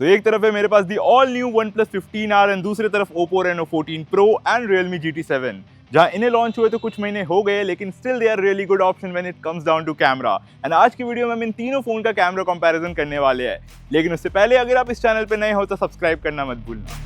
तो एक तरफ है मेरे पास the all new OnePlus 15R and दूसरी तरफ Oppo Reno 14 Pro and Realme GT7, जहां इन्हें लॉन्च हुए तो कुछ महीने हो गए लेकिन still they are really good option when it comes down to camera. And आज की वीडियो में हम इन तीनों फोन का कैमरा कंपैरिजन करने वाले हैं, लेकिन उससे पहले अगर आप इस चैनल पे नए हो तो सब्सक्राइब करना मत भूलना।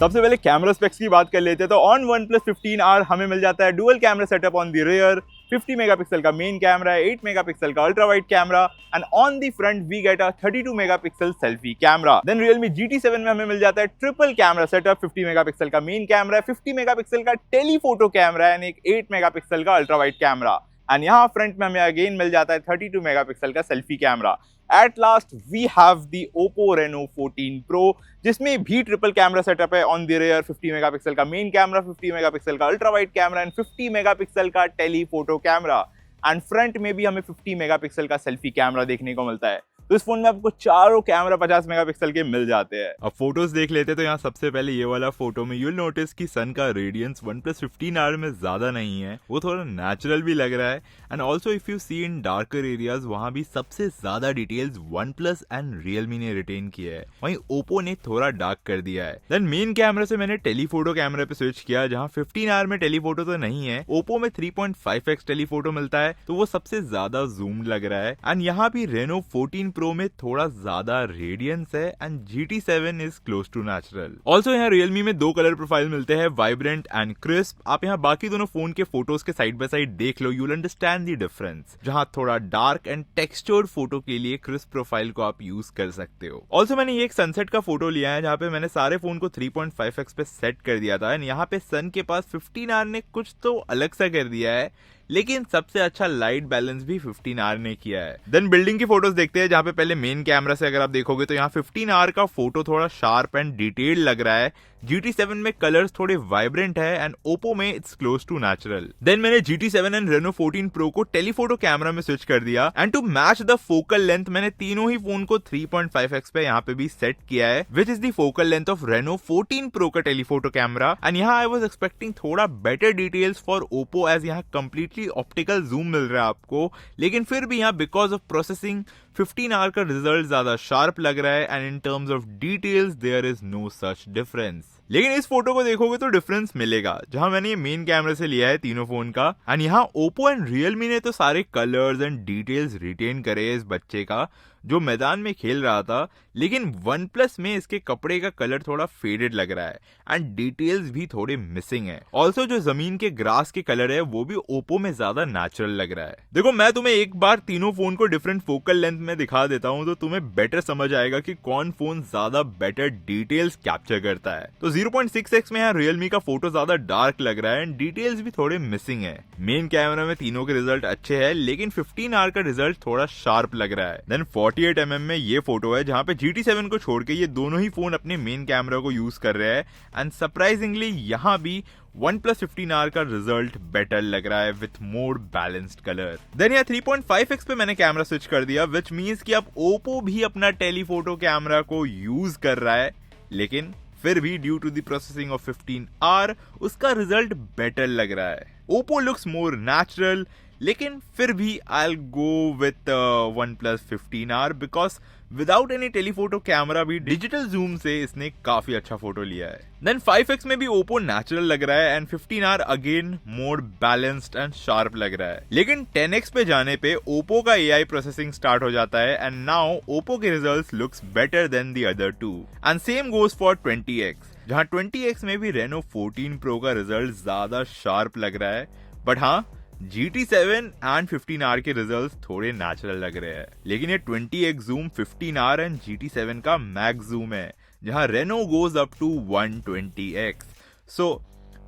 सबसे पहले कैमरा स्पेक्स की बात कर लेते हैं तो ऑन OnePlus 15R हमें मिल जाता है dual camera setup on the rear, 50 megapixel का मेन कैमरा है, 8 मेगापिक्सल का ultra wide camera and on the front we get a 32 megapixel selfie camera. Then Realme GT7 में हमें मिल जाता है ट्रिपल कैमरा सेटअप, 50 मेगापिक्सल का मेन कैमरा है, 50 मेगापिक्सल का टेलीफोटो कैमरा एंड एक 8 मेगापिक्सल का अल्ट्रा वाइड कैमरा एंड यहाँ फ्रंट में हमें अगेन मिल जाता है 32 मेगापिक्सल का selfie camera. At last we have the Oppo Reno 14 Pro, जिसमें भी ट्रिपल कैमरा सेटअप है ऑन द रियर, 50 मेगापिक्सल का मेन कैमरा, 50 मेगापिक्सल का ultra wide camera and 50 megapixel का टेलीफोटो कैमरा एंड फ्रंट में भी हमें 50 मेगापिक्सल का सेल्फी कैमरा देखने को मिलता है। तो इस फोन में आपको चारों कैमरा 50 मेगापिक्सल के मिल जाते हैं। अब फोटोज देख लेते हैं तो यहाँ सबसे पहले ये वाला फोटो में यूल नोटिस कि सन का रेडियंस OnePlus 15R में ज्यादा नहीं है, वो थोड़ा नेचुरल भी लग रहा है and also if you see in darker areas वहां भी सबसे ज्यादा डिटेल्स OnePlus एंड Realme ने रिटेन किया है, वहीं Oppo ने थोड़ा डार्क कर दिया है। देन मेन कैमरा से मैंने टेलीफोटो कैमरा पे स्विच किया, जहाँ 15R में टेलीफोटो तो नहीं है, Oppo में 3.5x टेलीफोटो मिलता है तो वो सबसे ज्यादा जूम्ड लग रहा है एंड यहाँ भी Reno 14 Pro में थोड़ा ज्यादा रेडियंस है and GT7 is close to natural. Also यहाँ Realme में दो कलर प्रोफाइल मिलते हैं, वाइब्रेंट एंड क्रिस्प। आप यहाँ बाकी दोनों फोन के फोटोज के साइड बाय साइड देख लो, यूल अंडरस्टैंड द डिफरेंस। जहाँ थोड़ा डार्क एंड टेक्सचर्ड फोटो के लिए क्रिस्प प्रोफाइल को आप यूज कर सकते हो। ऑल्सो मैंने ये एक सनसेट का फोटो लिया है जहाँ पे मैंने सारे फोन को 3.5x पे सेट कर दिया था एंड यहाँ पे सन के पास 15R ने कुछ तो अलग सा कर दिया है, लेकिन सबसे अच्छा लाइट बैलेंस भी 15R ने किया है। देन बिल्डिंग की फोटोज देखते हैं, जहाँ पे पहले मेन कैमरा से अगर आप देखोगे तो यहाँ 15R का फोटो थोड़ा शार्प एंड डिटेल्ड लग रहा है, GT7 में कलर्स थोड़े वाइब्रेंट है एंड Oppo में it's close to natural. Then मैंने GT7 एंड Reno 14 Pro को टेलीफोटो कैमरा में स्विच कर दिया and to match the focal length मैंने तीनों ही फोन को 3.5x पे यहाँ पे भी सेट किया है, which is the focal length of Reno 14 Pro का टेलीफोटो कैमरा एंड यहाँ आई वाज एक्सपेक्टिंग थोड़ा better details for Oppo as यहाँ कंप्लीटली ऑप्टिकल जूम मिल रहा है आपको, लेकिन फिर भी यहाँ बिकॉज ऑफ प्रोसेसिंग 15R का रिजल्ट ज्यादा शार्प लग रहा है and in terms of details there is no such difference. लेकिन इस फोटो को देखोगे तो डिफरेंस मिलेगा, जहां मैंने ये मेन कैमरा से लिया है तीनों फोन का एंड यहाँ Oppo एंड Realme ने तो सारे कलर्स एंड डिटेल्स रिटेन करे इस बच्चे का जो मैदान में खेल रहा था, लेकिन OnePlus में इसके कपड़े का कलर थोड़ा फेडेड लग रहा है एंड डिटेल्स भी थोड़े मिसिंग है। ऑल्सो जो जमीन के ग्रास के कलर है वो भी Oppo में ज्यादा नेचुरल लग रहा है। देखो मैं तुम्हें एक बार तीनों फोन को डिफरेंट फोकल लेंथ में दिखा देता हूँ तो तुम्हें बेटर समझ आएगा कि कौन फोन ज्यादा बेटर डिटेल्स कैप्चर करता है। तो 0.6x में यहाँ Realme का फोटो ज्यादा डार्क लग रहा है एंड डिटेल्स भी थोड़े मिसिंग है। मेन कैमरा में तीनों के रिजल्ट अच्छे है, लेकिन 15R का रिजल्ट थोड़ा शार्प लग रहा है। देन 48mm में ये फोटो है जहाँ पे GT7 को छोड़ के ये दोनों ही फोन अपने मेन कैमरा को यूज कर रहे हैं एंड सरप्राइजिंगली यहाँ भी OnePlus 15R का रिजल्ट बेटर लग रहा है with more balanced colour. Then यहाँ 3.5x पे मैंने कैमरा स्विच कर दिया, विच मींस कि अब Oppo भी अपना टेलीफोटो कैमरा को यूज कर रहा है, लेकिन फिर भी due to the processing of 15R उसका रिजल्ट बेटर लग रहा है। Oppo लुक्स मोर नेचुरल, लेकिन फिर भी I'll go with OnePlus 15R because without any telephoto camera भी डिजिटल जूम से इसने काफी अच्छा फोटो लिया है। देन 5x में भी Oppo नेचुरल लग रहा है and 15R again more balanced and sharp लग रहा है, लेकिन 10x पे जाने पे Oppo का AI प्रोसेसिंग स्टार्ट हो जाता है एंड नाउ Oppo के results looks better than the other two and same goes for 20x, जहां 20x में भी Reno 14 Pro का रिजल्ट ज्यादा शार्प लग रहा है, बट हाँ GT7 एंड 15R के रिजल्ट्स थोड़े नेचुरल लग रहे हैं। लेकिन ये 20x zoom 15R and GT7 का मैक्स जूम है, जहां Reno goes up to 120x। So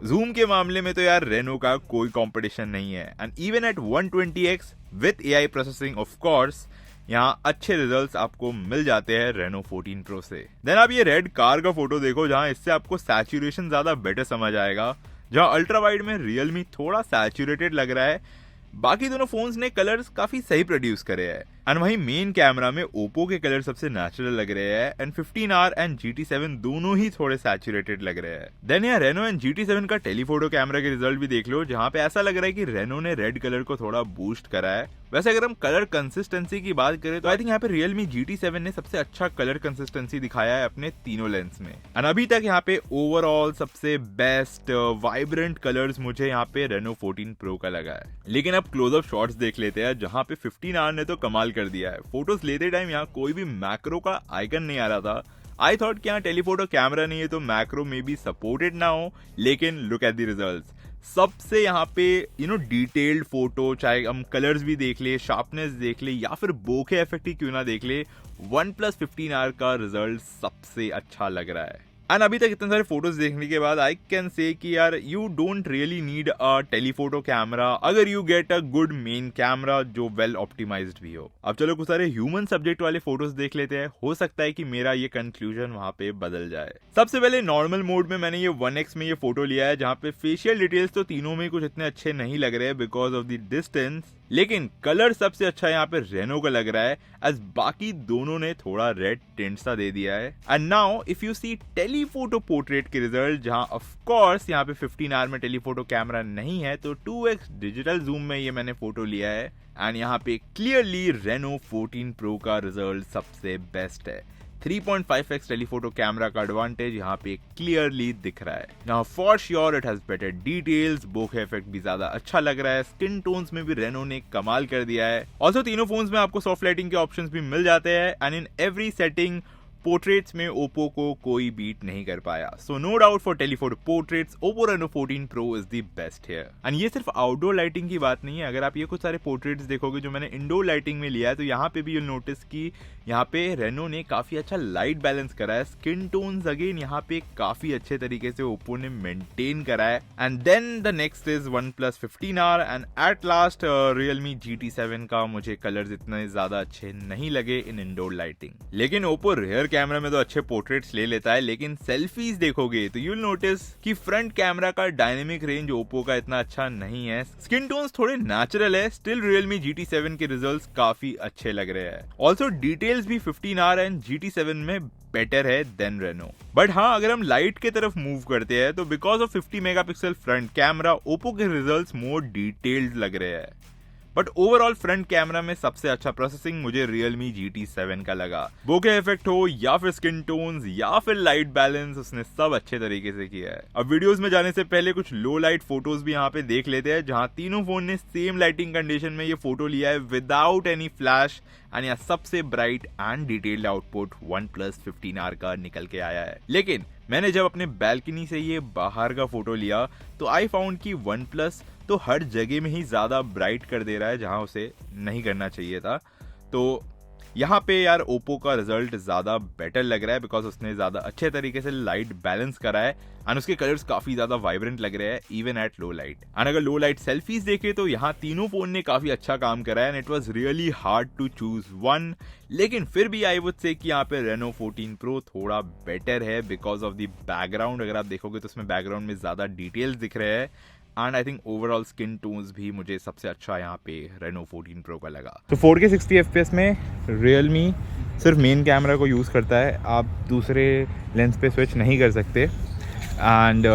zoom के मामले में तो यार Reno का कोई कंपटीशन नहीं है and even at 120x with AI processing of course यहाँ अच्छे रिजल्ट्स आपको मिल जाते हैं Reno 14 Pro से। देन आप ये रेड कार का फोटो देखो, जहां इससे आपको सैचुरेशन ज्यादा बेटर समझ आएगा, जहां अल्ट्रा वाइड में Realme थोड़ा सैचुरेटेड लग रहा है। बाकी दोनों फोन्स ने कलर्स काफी सही प्रोड्यूस करे हैं, एंड वहीं मेन कैमरा में ओप्पो के कलर सबसे नेचुरल लग रहे हैं एंड 15R एंड GT7 दोनों ही थोड़े सैचुरेटेड लग रहे हैं। देन यहाँ रेनो एंड GT7 का टेलीफोटो कैमरा के रिजल्ट भी देख लो, जहाँ पे ऐसा लग रहा है कि रेनो ने रेड कलर को थोड़ा बूस्ट करा है। वैसे अगर हम कलर कंसिस्टेंसी की बात करें तो आई थिंक यहाँ पे Realme GT7 ने सबसे अच्छा कलर कंसिस्टेंसी दिखाया है अपने तीनों लेंस में। एंड अभी तक यहाँ पे ओवरऑल सबसे बेस्ट वाइब्रेंट कलर्स मुझे यहाँ पे Reno 14 Pro का लगा है। लेकिन अब क्लोजअप शॉट्स देख लेते हैं, जहाँ पे 15R ने तो कमाल कर दिया है। फोटोज लेते टाइम यहाँ कोई भी मैक्रो का आइकन नहीं आ रहा था। आई थॉट कि यहाँ टेलीफोटो कैमरा नहीं है तो मैक्रो में भी सपोर्टेड ना हो, लेकिन लुक एट द रिजल्ट्स। सबसे यहाँ पे डिटेल्ड फोटो, चाहे हम कलर्स भी देख ले, शार्पनेस देख ले या फिर बोके इफेक्ट ही क्यों ना देख ले, OnePlus 15R का रिजल्ट सबसे अच्छा लग रहा है। एंड अभी तक इतने सारे फोटोज देखने के बाद आई कैन से कि यार you don't really need a telephoto camera अगर you get a good main camera जो वेल ऑप्टिमाइज्ड भी हो। अब चलो कुछ सारे ह्यूमन सब्जेक्ट वाले फोटोज देख लेते हैं, हो सकता है कि मेरा ये कंक्लूजन वहां पे बदल जाए। सबसे पहले नॉर्मल मोड में मैंने ये 1x में ये फोटो लिया है, जहाँ पे फेशियल डिटेल्स तो तीनों में कुछ इतने अच्छे नहीं लग रहे बिकॉज ऑफ द डिस्टेंस, लेकिन कलर सबसे अच्छा यहाँ पे रेनो का लग रहा है, एज बाकी दोनों ने थोड़ा रेड टिंट सा दे दिया है। And now if you see telephoto portrait के रिजल्ट, जहाँ ऑफ कोर्स यहाँ पे 15R में टेलीफोटो कैमरा नहीं है तो 2x डिजिटल जूम में ये मैंने फोटो लिया है, एंड यहाँ पे क्लियरली Reno 14 Pro का रिजल्ट सबसे बेस्ट है। 3.5x टेलीफोटो कैमरा का एडवांटेज यहाँ पे क्लियरली दिख रहा है। Now for sure it has better details, bokeh effect भी ज्यादा अच्छा लग रहा है, स्किन टोन्स में भी रेनो ने कमाल कर दिया है। ऑल्सो तीनों फोन्स में आपको सॉफ्ट लाइटिंग के ऑप्शंस भी मिल जाते हैं, and in every setting portraits में ओप्पो को कोई बीट नहीं कर पाया। So no doubt for telephoto portraits Oppo Reno 14 Pro is the best here. And ये सिर्फ आउटडोर लाइटिंग की बात नहीं है, अगर आप ये कुछ सारे पोर्ट्रेट्स देखोगे जो मैंने इंडोर लाइटिंग में लिया है तो यहाँ पे भी यूल नोटिस कि यहाँ पे रेनो ने काफी अच्छा लाइट बैलेंस करा है। स्किन टोन्स अगेन यहाँ पे काफी अच्छे तरीके से ओप्पो ने मेंटेन करा है। And then the next is OnePlus 15R and at last Realme GT7 का मुझे कलर्स इतने ज्यादा अच्छे नहीं लगे इन इंडोर लाइटिंग। लेकिन ओप्पो रियर कैमरा में तो अच्छे पोर्ट्रेट्स ले लेता है, लेकिन सेल्फीज देखोगे तो यूल नोटिस कि फ्रंट कैमरा का डायनेमिक रेंज ओप्पो का इतना अच्छा नहीं है। स्किन टोन्स थोड़े नेचुरल है, स्टिल Realme GT7 के रिजल्ट्स काफी अच्छे लग रहे हैं। ऑल्सो डिटेल्स भी 15R एंड GT7 में बेटर है देन रेनो। बट हाँ, अगर हम लाइट के तरफ मूव करते हैं तो because of 50 megapixel front camera Oppo के रिजल्ट्स मोर डिटेल्ड लग रहे हैं। बट ओवरऑल फ्रंट कैमरा में सबसे अच्छा प्रोसेसिंग मुझे Realme GT7 का लगा। बोके इफेक्ट हो या फिर स्किन टोन्स या फिर लाइट बैलेंस, उसने सब अच्छे तरीके से किया है। अब वीडियोस में जाने से पहले कुछ लो लाइट फोटोज भी यहाँ पे देख लेते हैं, जहाँ तीनों फोन ने सेम लाइटिंग कंडीशन में ये फोटो लिया है विदाउट एनी फ्लैश, एंड यहाँ सबसे bright and detailed output OnePlus 15R का निकल के आया है। लेकिन मैंने जब अपने बैल्कनी से ये बाहर का फोटो लिया तो आई फाउंड कि OnePlus तो हर जगह में ही ज्यादा ब्राइट कर दे रहा है जहां उसे नहीं करना चाहिए था। तो यहाँ पे यार ओप्पो का रिजल्ट ज्यादा बेटर लग रहा है बिकॉज उसने ज्यादा अच्छे तरीके से लाइट बैलेंस करा है, एंड उसके कलर्स काफी ज्यादा वाइब्रेंट लग रहे हैं even at low light. And अगर लो लाइट सेल्फीज देखे तो यहाँ तीनों फोन ने काफी अच्छा काम करा है, and it was really hard to choose one. लेकिन फिर भी आई वुड से कि यहाँ पे Reno 14 Pro थोड़ा बेटर है बिकॉज ऑफ द बैकग्राउंड। अगर आप देखोगे तो उसमें बैकग्राउंड में ज्यादा डिटेल्स दिख रहे हैं, and I think overall skin tones भी मुझे सबसे अच्छा यहाँ पे Reno 14 Pro का लगा। तो 4K 60 FPS में Realme सिर्फ मेन कैमरा को यूज़ करता है, आप दूसरे लेंस पे स्विच नहीं कर सकते। एंड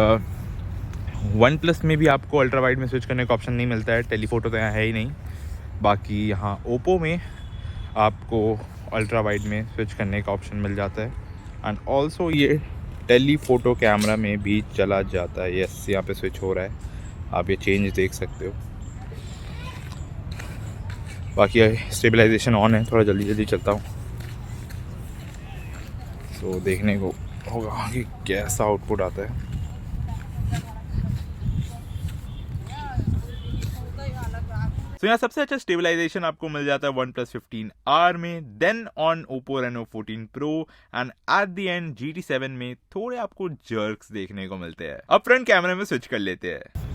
OnePlus में भी आपको अल्ट्रा वाइड में स्विच करने का ऑप्शन नहीं मिलता है, टेलीफोटो तो यहाँ है ही नहीं। बाकी यहाँ ओप्पो में आपको अल्ट्रा वाइड में स्विच करने का ऑप्शन मिल जाता है, एंड ऑल्सो ये टेलीफोटो कैमरा में भी चला जाता है। यस, यहाँ पे स्विच हो रहा है, आप ये चेंज देख सकते हो। बाकी स्टेबलाइजेशन ऑन है, थोड़ा जल्दी जल्दी चलता हूँ तो देखने को होगा कि कैसा आउटपुट आता है। तो यहाँ सबसे अच्छा स्टेबलाइजेशन आपको मिल जाता है OnePlus 15R में, then on Oppo Reno 14 Pro, and at the end GT7 में थोड़े आपको जर्क्स देखने को मिलते हैं। अब फ्रंट कैमरे में स्विच कर लेते हैं।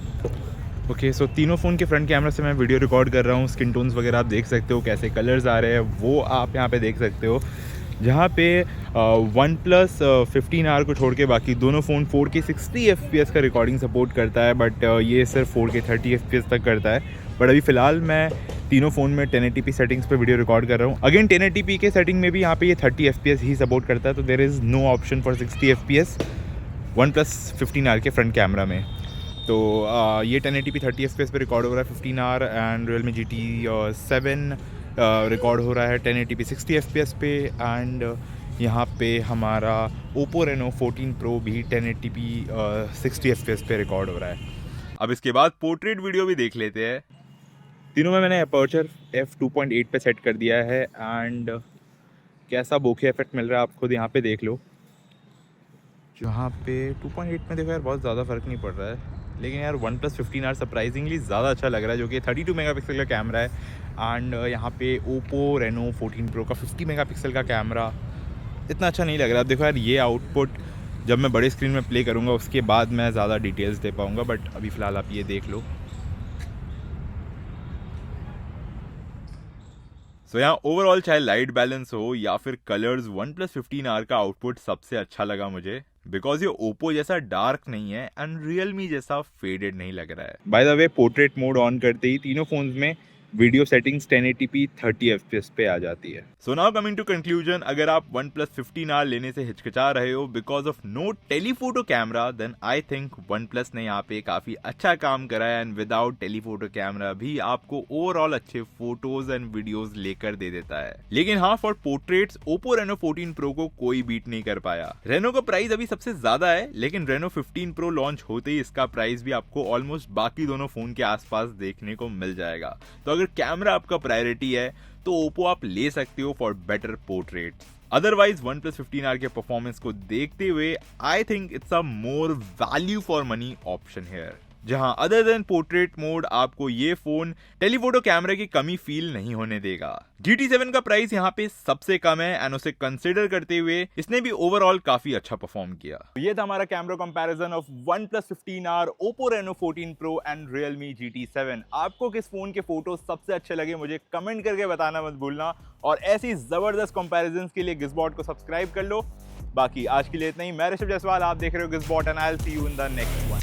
ओके, सो तीनों फ़ोन के फ्रंट कैमरा से मैं वीडियो रिकॉर्ड कर रहा हूँ। स्किन टोन्स वगैरह आप देख सकते हो, कैसे कलर्स आ रहे हैं वो आप यहाँ पे देख सकते हो। जहाँ पे OnePlus 15R को छोड़ के बाकी दोनों फ़ोन 4K 60 FPS का रिकॉर्डिंग सपोर्ट करता है, बट ये सिर्फ 4K 30 FPS तक करता है। बट अभी फ़िलहाल मैं तीनों फ़ोन में 1080p सेटिंग्स पे वीडियो रिकॉर्ड कर रहा हूँ। अगेन 1080p के सेटिंग में भी यहाँ पे ये 30 fps ही सपोर्ट करता है, तो there is no option for 60 fps OnePlus 15R के फ्रंट कैमरा में। तो ये 1080p 30 fps पे रिकॉर्ड हो रहा है 15R, and Realme GT 7 record हो रहा है 1080p 60 fps पे, एंड यहाँ पे हमारा Oppo Reno 14 Pro भी 1080p 60 fps पे रिकॉर्ड हो रहा है। अब इसके बाद पोर्ट्रेट वीडियो भी देख लेते हैं। तीनों में मैंने अपर्चर f2.8 पे सेट कर दिया है, एंड कैसा बोके इफेक्ट मिल रहा है आप खुद यहाँ पे देख लो। जहाँ पे 2.8 में देखो यार बहुत ज़्यादा फ़र्क नहीं पड़ रहा है, लेकिन यार OnePlus 15R सरप्राइजिंगली ज़्यादा अच्छा लग रहा है, जो कि 32 मेगापिक्सल का कैमरा है। एंड यहाँ पे Oppo Reno 14 Pro का 50 मेगापिक्सल का कैमरा इतना अच्छा नहीं लग रहा। अब देखो यार ये आउटपुट जब मैं बड़े स्क्रीन में प्ले करूँगा उसके बाद मैं ज़्यादा डिटेल्स दे पाऊँगा, बट अभी फ़िलहाल आप ये देख लो। सो यहाँ ओवरऑल चाहे लाइट बैलेंस हो या फिर कलर्स, OnePlus 15R का आउटपुट सबसे अच्छा लगा मुझे, बिकॉज ये Oppo जैसा डार्क नहीं है एंड Realme जैसा फेडेड नहीं लग रहा है। By the way portrait mode on करते ही तीनों फोन्स में वीडियो सेटिंग्स 1080p 30 fps पे आ जाती है। So now coming to conclusion, अगर आप OnePlus 15R लेने से हिचकिचा रहे हो because of no telephoto camera, then I think OnePlus ने यहाँ पे काफी अच्छा काम करा है, एंड विदाउट टेलीफोटो कैमरा भी आपको ओवरऑल अच्छे फोटोज एंड वीडियोज लेकर दे देता है। लेकिन हाँ, for portraits Oppo Reno 14 Pro को कोई बीट नहीं कर पाया। Reno का प्राइस अभी सबसे ज्यादा है, लेकिन Reno 15 Pro लॉन्च होते ही इसका प्राइस भी आपको ऑलमोस्ट बाकी दोनों फोन के आसपास देखने को मिल जाएगा। तो अगर कैमरा आपका प्रायोरिटी है तो Oppo आप ले सकते हो for better portraits. Otherwise OnePlus 15R के परफॉर्मेंस को देखते हुए I think it's a more value for money option here, जहां अदर देन पोर्ट्रेट मोड आपको ये फोन टेलीफोटो कैमरे की कमी फील नहीं होने देगा। GT7 का प्राइस यहाँ पे सबसे कम है, एंड उसे कंसिडर करते हुए इसने भी ओवरऑल काफी अच्छा परफॉर्म किया। ये था हमारा camera comparison of OnePlus 15R, Oppo Reno 14 Pro and Realme GT7। आपको किस फोन के फोटो सबसे अच्छे लगे मुझे कमेंट करके बताना मत भूलना, और ऐसी जबरदस्त कंपैरिजंस के लिए Gizbot को सब्सक्राइब कर लो। बाकी आज के लिए इतना ही। मैं ऋषभ जायसवाल, आप देख रहे हो Gizbot, and I will see you in the next one.